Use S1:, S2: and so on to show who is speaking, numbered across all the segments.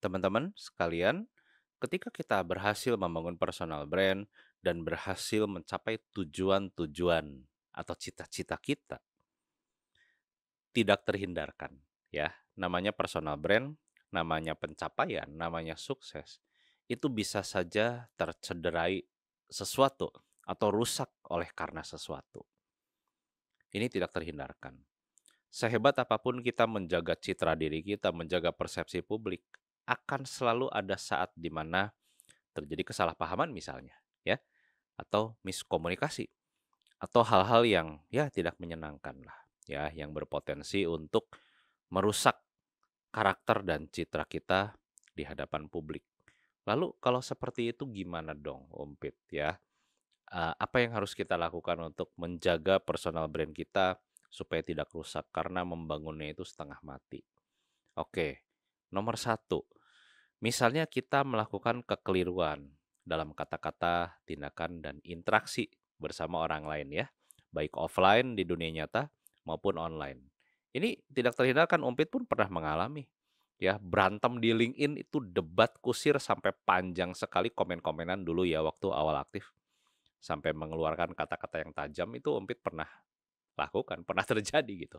S1: Teman-teman sekalian, ketika kita berhasil membangun personal brand dan berhasil mencapai tujuan-tujuan atau cita-cita kita, tidak terhindarkan ya. Namanya personal brand, namanya pencapaian, namanya sukses. Itu bisa saja tercederai sesuatu atau rusak oleh karena sesuatu. Ini tidak terhindarkan. Sehebat apapun kita menjaga citra diri kita, menjaga persepsi publik, akan selalu ada saat di mana terjadi kesalahpahaman misalnya, ya, atau miskomunikasi, atau hal-hal yang ya tidak menyenangkan lah, ya, yang berpotensi untuk merusak karakter dan citra kita di hadapan publik. Lalu kalau seperti itu gimana dong, Umpit, ya? Apa yang harus kita lakukan untuk menjaga personal brand kita supaya tidak rusak karena membangunnya itu setengah mati? Oke, nomor satu, misalnya kita melakukan kekeliruan dalam kata-kata, tindakan, dan interaksi bersama orang lain ya, baik offline di dunia nyata maupun online. Ini tidak terhindarkan, Umpit pun pernah mengalami. Ya, berantem di LinkedIn itu debat kusir sampai panjang sekali komen-komenan dulu ya waktu awal aktif. Sampai mengeluarkan kata-kata yang tajam itu Umpit pernah lakukan, pernah terjadi gitu.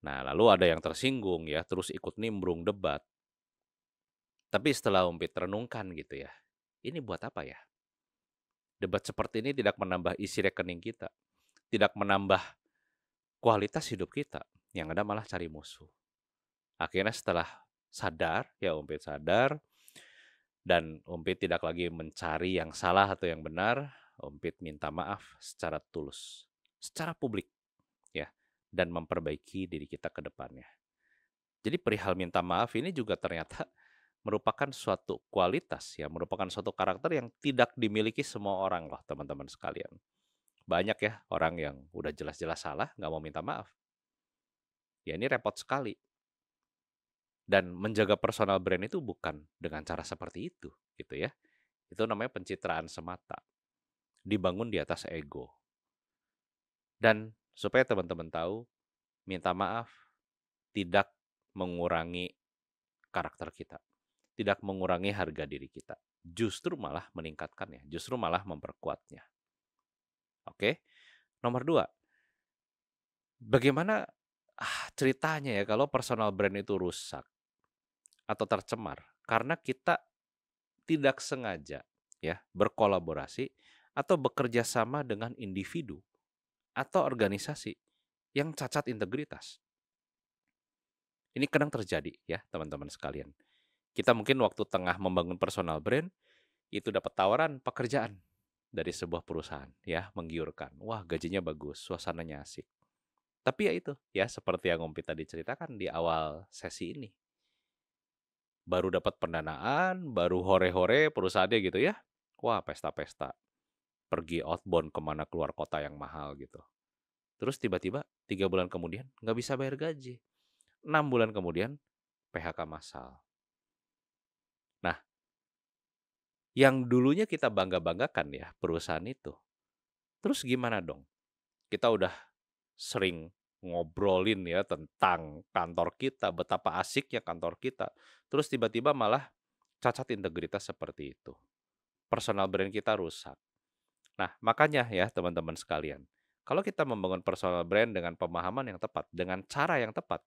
S1: Nah, lalu ada yang tersinggung ya, terus ikut nimbrung debat. Tapi setelah Umpit renungkan gitu ya, ini buat apa ya? Debat seperti ini tidak menambah isi rekening kita, tidak menambah kualitas hidup kita, yang ada malah cari musuh. Akhirnya setelah sadar, ya Umpit sadar, dan Umpit tidak lagi mencari yang salah atau yang benar, Umpit minta maaf secara tulus, secara publik ya, dan memperbaiki diri kita ke depannya. Jadi perihal minta maaf ini juga ternyata merupakan suatu kualitas ya, merupakan suatu karakter yang tidak dimiliki semua orang loh teman-teman sekalian. Banyak ya orang yang udah jelas-jelas salah nggak mau minta maaf. Ya ini repot sekali. Dan menjaga personal brand itu bukan dengan cara seperti itu gitu ya. Itu namanya pencitraan semata. Dibangun di atas ego. Dan supaya teman-teman tahu, minta maaf tidak mengurangi karakter kita. Tidak mengurangi harga diri kita. Justru malah meningkatkannya, justru malah memperkuatnya. Oke. Nomor dua, bagaimana ceritanya ya kalau personal brand itu rusak atau tercemar karena kita tidak sengaja ya berkolaborasi atau bekerja sama dengan individu atau organisasi yang cacat integritas. Ini kadang terjadi ya teman-teman sekalian. Kita mungkin waktu tengah membangun personal brand itu dapat tawaran pekerjaan dari sebuah perusahaan ya, menggiurkan. Wah, gajinya bagus, suasananya asik. Tapi ya itu, ya seperti yang Umpit tadi ceritakan di awal sesi ini. Baru dapat pendanaan, baru hore-hore perusahaannya gitu ya. Wah, pesta-pesta. Pergi outbound kemana keluar kota yang mahal gitu. Terus tiba-tiba 3 bulan kemudian nggak bisa bayar gaji. 6 bulan kemudian PHK massal. Nah, yang dulunya kita bangga-banggakan ya perusahaan itu. Terus gimana dong? Kita udah sering ngobrolin ya tentang kantor kita, betapa asiknya kantor kita. Terus tiba-tiba malah cacat integritas seperti itu. Personal brand kita rusak. Nah, makanya ya teman-teman sekalian, kalau kita membangun personal brand dengan pemahaman yang tepat, dengan cara yang tepat,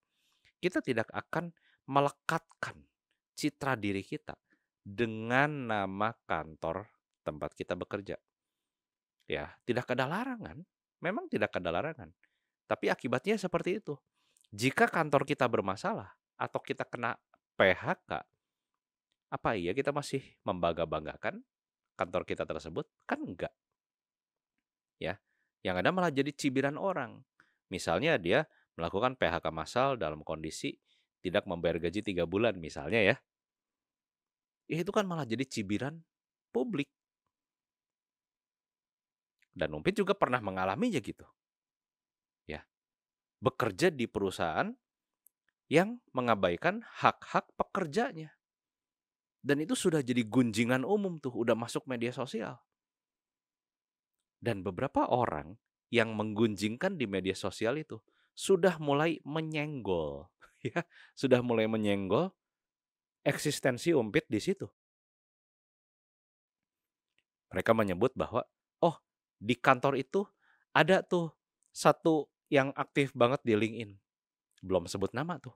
S1: kita tidak akan melekatkan citra diri kita dengan nama kantor tempat kita bekerja. Ya, tidak ada larangan, memang tidak ada larangan. Tapi akibatnya seperti itu. Jika kantor kita bermasalah atau kita kena PHK, apa iya kita masih membangga-banggakan kantor kita tersebut? Kan enggak, ya. Yang ada malah jadi cibiran orang. Misalnya dia melakukan PHK massal dalam kondisi tidak membayar gaji 3 bulan misalnya ya. Ya itu kan malah jadi cibiran publik. Dan Umpit juga pernah mengalaminya gitu. Ya, bekerja di perusahaan yang mengabaikan hak-hak pekerjanya. Dan itu sudah jadi gunjingan umum tuh, udah masuk media sosial. Dan beberapa orang yang menggunjingkan di media sosial itu sudah mulai menyenggol. ya, sudah mulai menyenggol eksistensi UMPIT di situ. Mereka menyebut bahwa, oh, di kantor itu ada tuh satu yang aktif banget di LinkedIn. Belum sebut nama tuh.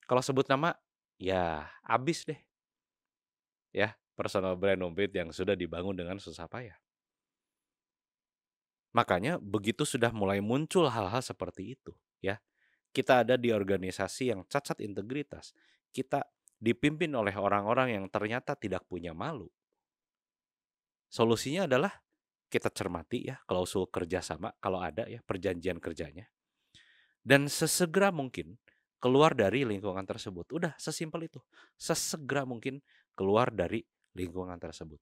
S1: Kalau sebut nama, ya habis deh. Ya, personal brand UMPIT yang sudah dibangun dengan susah payah. Makanya begitu sudah mulai muncul hal-hal seperti itu, ya. Kita ada di organisasi yang cacat integritas. Kita dipimpin oleh orang-orang yang ternyata tidak punya malu. Solusinya adalah kita cermati ya klausul kerjasama kalau ada ya perjanjian kerjanya. Dan sesegera mungkin keluar dari lingkungan tersebut. Udah sesimpel itu. Sesegera mungkin keluar dari lingkungan tersebut.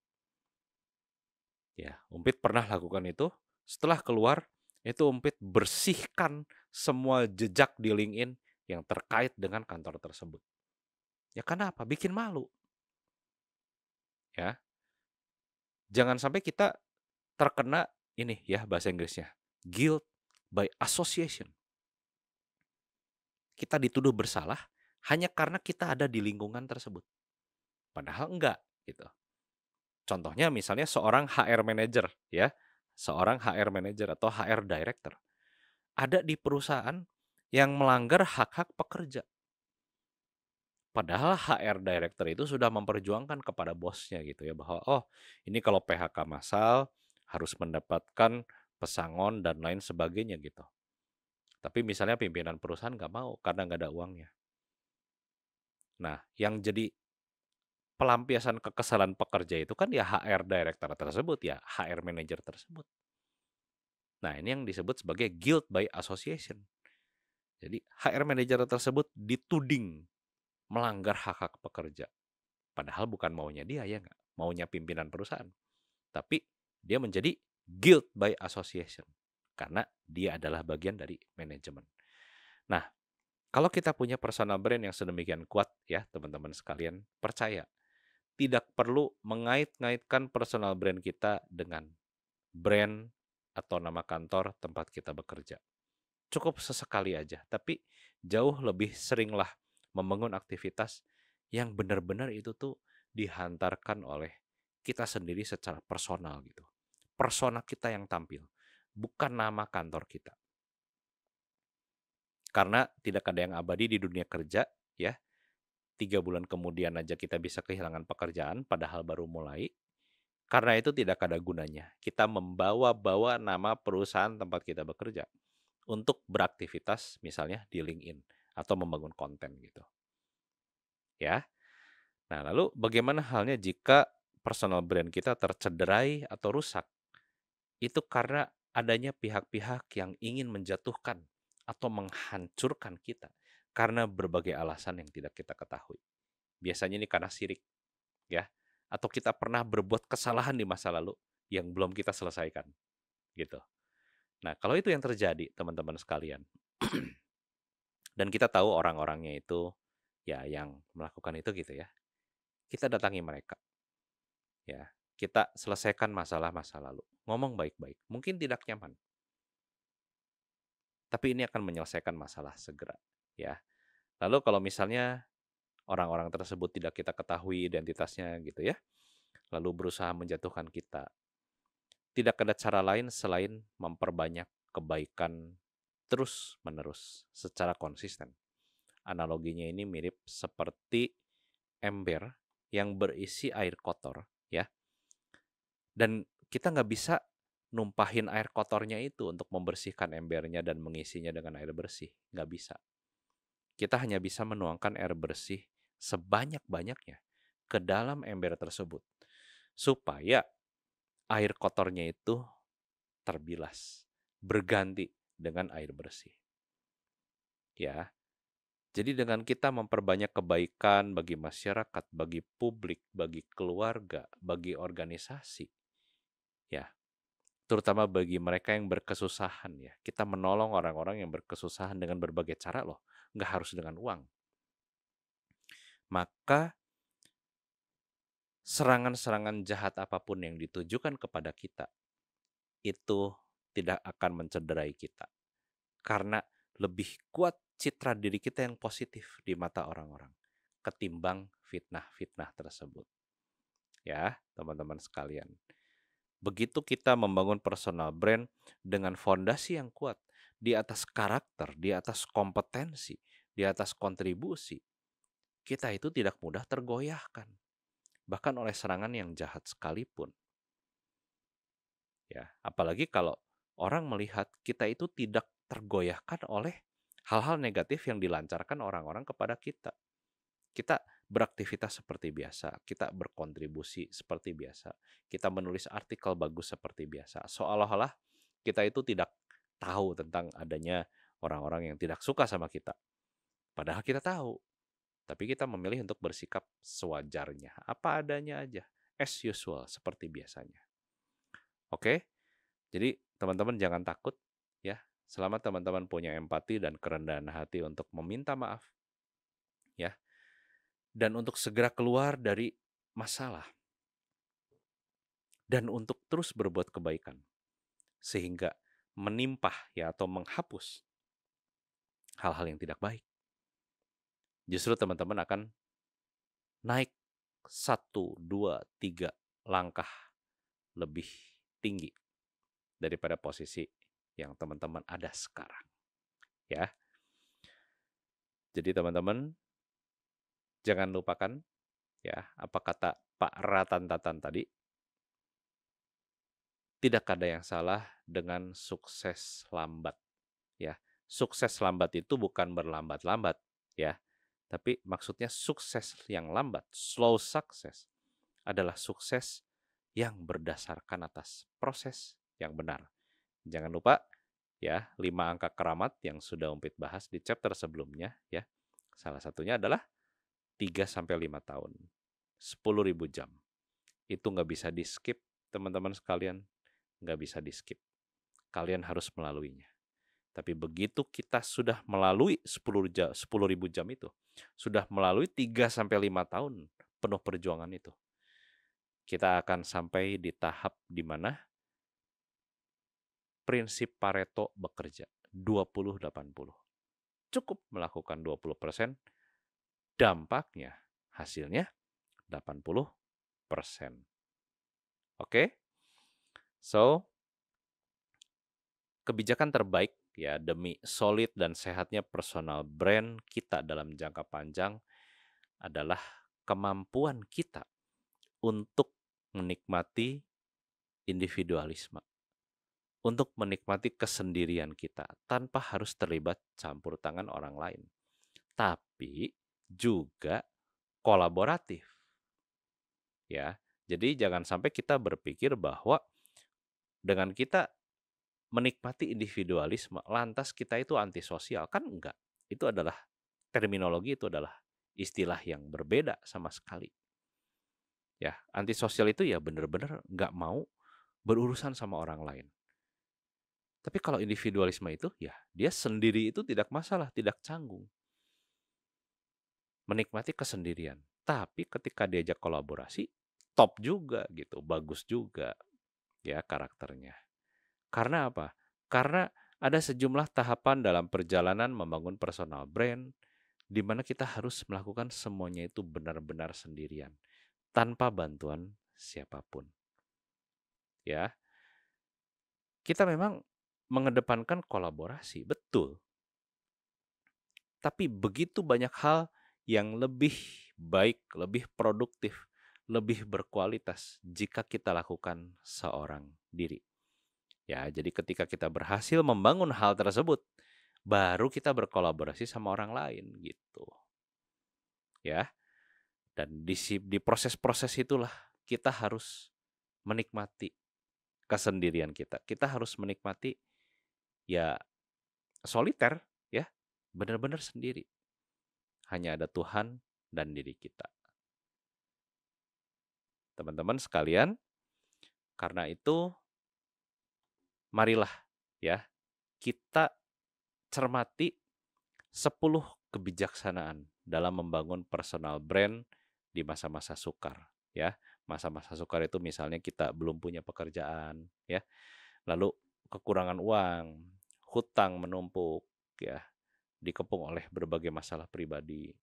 S1: Ya, UMPIT pernah lakukan itu. Setelah keluar, itu UMPIT bersihkan semua jejak di LinkedIn yang terkait dengan kantor tersebut. Ya karena apa? Bikin malu. Ya. Jangan sampai kita terkena ini ya bahasa Inggrisnya. Guilt by association. Kita dituduh bersalah hanya karena kita ada di lingkungan tersebut. Padahal enggak gitu. Contohnya misalnya seorang HR manager ya. Seorang HR manager atau HR director ada di perusahaan yang melanggar hak-hak pekerja. Padahal HR director itu sudah memperjuangkan kepada bosnya gitu ya bahwa oh ini kalau PHK massal harus mendapatkan pesangon dan lain sebagainya gitu. Tapi misalnya pimpinan perusahaan nggak mau karena nggak ada uangnya. Nah yang jadi pelampiasan kekesalan pekerja itu kan ya HR director tersebut ya HR manager tersebut. Nah ini yang disebut sebagai guilt by association. Jadi HR manager tersebut dituding melanggar hak-hak pekerja. Padahal bukan maunya dia ya nggak, maunya pimpinan perusahaan. Tapi dia menjadi guilt by association karena dia adalah bagian dari manajemen. Nah, kalau kita punya personal brand yang sedemikian kuat ya teman-teman sekalian, percaya tidak perlu mengait-ngaitkan personal brand kita dengan brand atau nama kantor tempat kita bekerja. Cukup sesekali aja, tapi jauh lebih seringlah membangun aktivitas yang benar-benar itu tuh dihantarkan oleh kita sendiri secara personal gitu. Persona kita yang tampil, bukan nama kantor kita. Karena tidak ada yang abadi di dunia kerja ya. 3 bulan kemudian aja kita bisa kehilangan pekerjaan padahal baru mulai. Karena itu tidak ada gunanya. Kita membawa-bawa nama perusahaan tempat kita bekerja untuk beraktivitas misalnya di LinkedIn atau membangun konten gitu. Ya. Nah, lalu bagaimana halnya jika personal brand kita tercederai atau rusak? Itu karena adanya pihak-pihak yang ingin menjatuhkan atau menghancurkan kita karena berbagai alasan yang tidak kita ketahui. Biasanya ini karena sirik, ya. Atau kita pernah berbuat kesalahan di masa lalu yang belum kita selesaikan, gitu. Nah, kalau itu yang terjadi, teman-teman sekalian, dan kita tahu orang-orangnya itu ya yang melakukan itu gitu ya. Kita datangi mereka, ya. Kita selesaikan masalah masa lalu. Ngomong baik-baik. Mungkin tidak nyaman, tapi ini akan menyelesaikan masalah segera, ya. Lalu kalau misalnya orang-orang tersebut tidak kita ketahui identitasnya gitu ya, lalu berusaha menjatuhkan kita, tidak ada cara lain selain memperbanyak kebaikan terus-menerus secara konsisten. Analoginya ini mirip seperti ember yang berisi air kotor, ya. Dan kita nggak bisa numpahin air kotornya itu untuk membersihkan embernya dan mengisinya dengan air bersih. Nggak bisa. Kita hanya bisa menuangkan air bersih sebanyak-banyaknya ke dalam ember tersebut. Supaya air kotornya itu terbilas, berganti dengan air bersih. Ya, jadi dengan kita memperbanyak kebaikan bagi masyarakat, bagi publik, bagi keluarga, bagi organisasi, ya, terutama bagi mereka yang berkesusahan ya. Kita menolong orang-orang yang berkesusahan dengan berbagai cara loh, nggak harus dengan uang. Maka serangan-serangan jahat apapun yang ditujukan kepada kita, itu tidak akan mencederai kita. Karena lebih kuat citra diri kita yang positif di mata orang-orang ketimbang fitnah-fitnah tersebut. Ya, teman-teman sekalian. Begitu kita membangun personal brand dengan fondasi yang kuat di atas karakter, di atas kompetensi, di atas kontribusi, kita itu tidak mudah tergoyahkan, bahkan oleh serangan yang jahat sekalipun. Ya, apalagi kalau orang melihat kita itu tidak tergoyahkan oleh hal-hal negatif yang dilancarkan orang-orang kepada kita. Kita beraktivitas seperti biasa, kita berkontribusi seperti biasa, kita menulis artikel bagus seperti biasa. Seolah-olah kita itu tidak tahu tentang adanya orang-orang yang tidak suka sama kita. Padahal kita tahu, tapi kita memilih untuk bersikap sewajarnya, apa adanya aja, as usual, seperti biasanya. Oke? Jadi teman-teman jangan takut ya, selama teman-teman punya empati dan kerendahan hati untuk meminta maaf ya, dan untuk segera keluar dari masalah dan untuk terus berbuat kebaikan sehingga menimpah ya atau menghapus hal-hal yang tidak baik. Justru teman-teman akan naik 1, 2, 3 langkah lebih tinggi daripada posisi yang teman-teman ada sekarang ya. Jadi teman-teman jangan lupakan ya apa kata Pak Ratan-Tatan tadi, tidak ada yang salah dengan sukses lambat ya. Sukses lambat itu bukan berlambat-lambat ya, tapi maksudnya sukses yang lambat, slow success adalah sukses yang berdasarkan atas proses yang benar. Jangan lupa ya 5 angka keramat yang sudah Umpit bahas di chapter sebelumnya ya. Salah satunya adalah 3-5 tahun, 10.000 jam. Itu nggak bisa di skip teman-teman sekalian, nggak bisa di skip. Kalian harus melaluinya. Tapi begitu kita sudah melalui 10.000 jam itu, sudah melalui 3-5 tahun penuh perjuangan itu, kita akan sampai di tahap di mana prinsip Pareto bekerja, 20-80. Cukup melakukan 20%, dampaknya, hasilnya 80%. Oke? So, kebijakan terbaik ya demi solid dan sehatnya personal brand kita dalam jangka panjang adalah kemampuan kita untuk menikmati individualisme, untuk menikmati kesendirian kita tanpa harus terlibat campur tangan orang lain, tapi juga kolaboratif. Ya, jadi jangan sampai kita berpikir bahwa dengan kita menikmati individualisme, lantas kita itu antisosial. Kan enggak. Itu adalah terminologi, itu adalah istilah yang berbeda sama sekali. Ya, antisosial itu ya benar-benar nggak mau berurusan sama orang lain. Tapi kalau individualisme itu, ya dia sendiri itu tidak masalah, tidak canggung. Menikmati kesendirian. Tapi ketika diajak kolaborasi, top juga gitu, bagus juga ya karakternya. Karena apa? Karena ada sejumlah tahapan dalam perjalanan membangun personal brand di mana kita harus melakukan semuanya itu benar-benar sendirian, tanpa bantuan siapapun. Ya. Kita memang mengedepankan kolaborasi, betul. Tapi begitu banyak hal yang lebih baik, lebih produktif, lebih berkualitas jika kita lakukan seorang diri. Ya, jadi ketika kita berhasil membangun hal tersebut, baru kita berkolaborasi sama orang lain gitu. Ya. Dan di proses-proses itulah kita harus menikmati kesendirian kita. Kita harus menikmati ya soliter ya, benar-benar sendiri. Hanya ada Tuhan dan diri kita. Teman-teman sekalian, karena itu marilah ya kita cermati 10 kebijaksanaan dalam membangun personal brand di masa-masa sukar ya. Masa-masa sukar itu misalnya kita belum punya pekerjaan ya. Lalu kekurangan uang, hutang menumpuk ya, dikepung oleh berbagai masalah pribadi.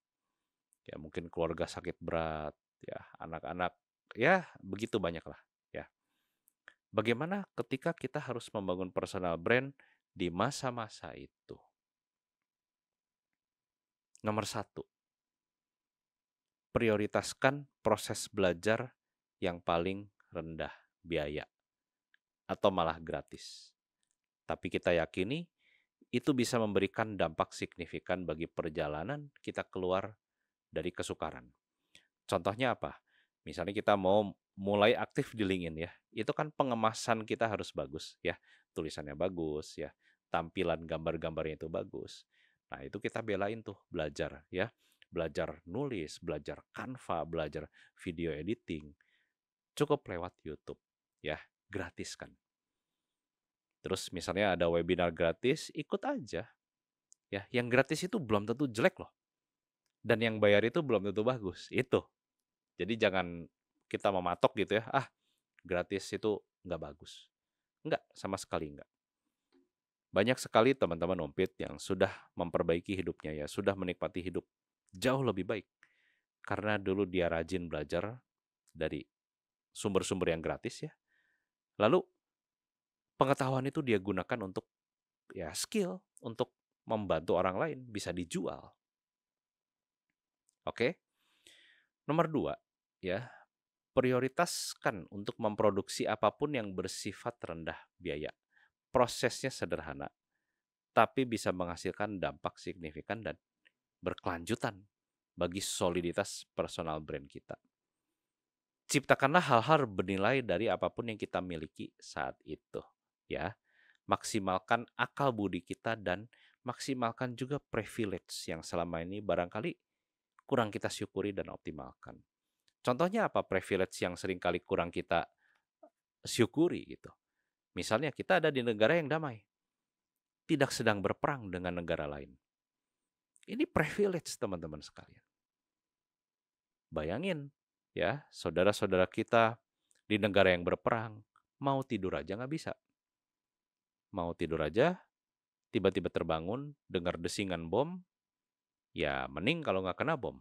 S1: Ya mungkin keluarga sakit berat, ya anak-anak, ya begitu banyak lah, ya. Bagaimana ketika kita harus membangun personal brand di masa-masa itu? Nomor satu, prioritaskan proses belajar yang paling rendah biaya atau malah gratis. Tapi kita yakini itu bisa memberikan dampak signifikan bagi perjalanan kita keluar dari kesukaran. Contohnya apa? Misalnya kita mau mulai aktif di LinkedIn ya, itu kan pengemasan kita harus bagus ya, tulisannya bagus ya, tampilan gambar-gambarnya itu bagus. Nah itu kita belain tuh belajar ya, belajar nulis, belajar Canva, belajar video editing, cukup lewat YouTube ya, gratis kan. Terus misalnya ada webinar gratis, ikut aja ya. Yang gratis itu belum tentu jelek loh, dan yang bayar itu belum tentu bagus. Itu. Jadi jangan kita mematok gitu ya, gratis itu nggak bagus. Nggak, sama sekali nggak. Banyak sekali teman-teman Umpit yang sudah memperbaiki hidupnya ya, sudah menikmati hidup jauh lebih baik. Karena dulu dia rajin belajar dari sumber-sumber yang gratis ya. Lalu pengetahuan itu dia gunakan untuk ya skill, untuk membantu orang lain, bisa dijual. Oke? Nomor 2, ya, prioritaskan untuk memproduksi apapun yang bersifat rendah biaya. Prosesnya sederhana, tapi bisa menghasilkan dampak signifikan dan berkelanjutan bagi soliditas personal brand kita. Ciptakanlah hal-hal bernilai dari apapun yang kita miliki saat itu, ya. Maksimalkan akal budi kita dan maksimalkan juga privilege yang selama ini barangkali kurang kita syukuri dan optimalkan. Contohnya apa privilege yang seringkali kurang kita syukuri gitu. Misalnya kita ada di negara yang damai, tidak sedang berperang dengan negara lain. Ini privilege teman-teman sekalian. Bayangin ya, saudara-saudara kita di negara yang berperang, mau tidur aja nggak bisa. Mau tidur aja, tiba-tiba terbangun, dengar desingan bom, ya mending kalau nggak kena bom.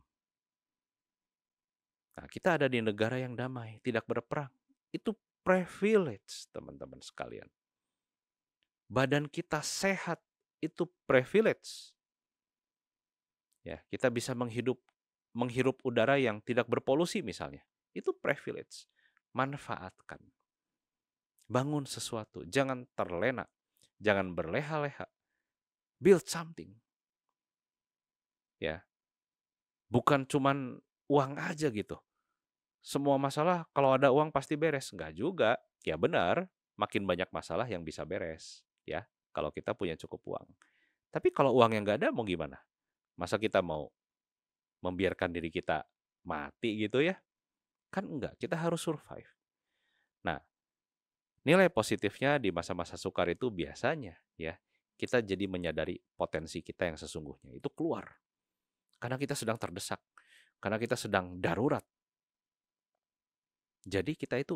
S1: Nah, kita ada di negara yang damai, tidak berperang. Itu privilege, teman-teman sekalian. Badan kita sehat, itu privilege. Ya, kita bisa menghirup udara yang tidak berpolusi misalnya. Itu privilege. Manfaatkan. Bangun sesuatu, jangan terlena, jangan berleha-leha. Build something. Ya. Bukan cuman uang aja gitu. Semua masalah kalau ada uang pasti beres. Enggak juga. Ya benar, makin banyak masalah yang bisa beres. Ya, kalau kita punya cukup uang. Tapi kalau uang yang nggak ada mau gimana? Masa kita mau membiarkan diri kita mati gitu ya? Kan enggak, kita harus survive. Nah, nilai positifnya di masa-masa sukar itu biasanya ya, kita jadi menyadari potensi kita yang sesungguhnya. Itu keluar. Karena kita sedang terdesak. Karena kita sedang darurat. Jadi kita itu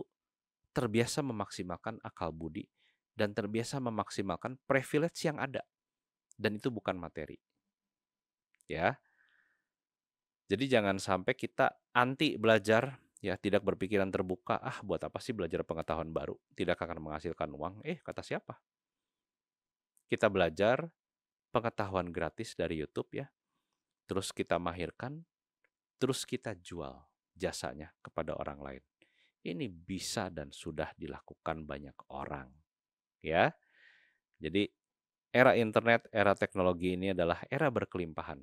S1: terbiasa memaksimalkan akal budi dan terbiasa memaksimalkan privilege yang ada. Dan itu bukan materi. Ya. Jadi jangan sampai kita anti belajar, ya tidak berpikiran terbuka, buat apa sih belajar pengetahuan baru? Tidak akan menghasilkan uang. Kata siapa? Kita belajar pengetahuan gratis dari YouTube ya. Terus kita mahirkan, terus kita jual jasanya kepada orang lain. Ini bisa dan sudah dilakukan banyak orang. Ya. Jadi era internet, era teknologi ini adalah era berkelimpahan,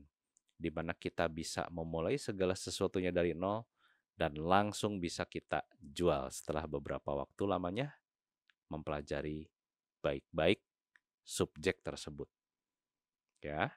S1: di mana kita bisa memulai segala sesuatunya dari nol dan langsung bisa kita jual setelah beberapa waktu lamanya mempelajari baik-baik subjek tersebut. Ya.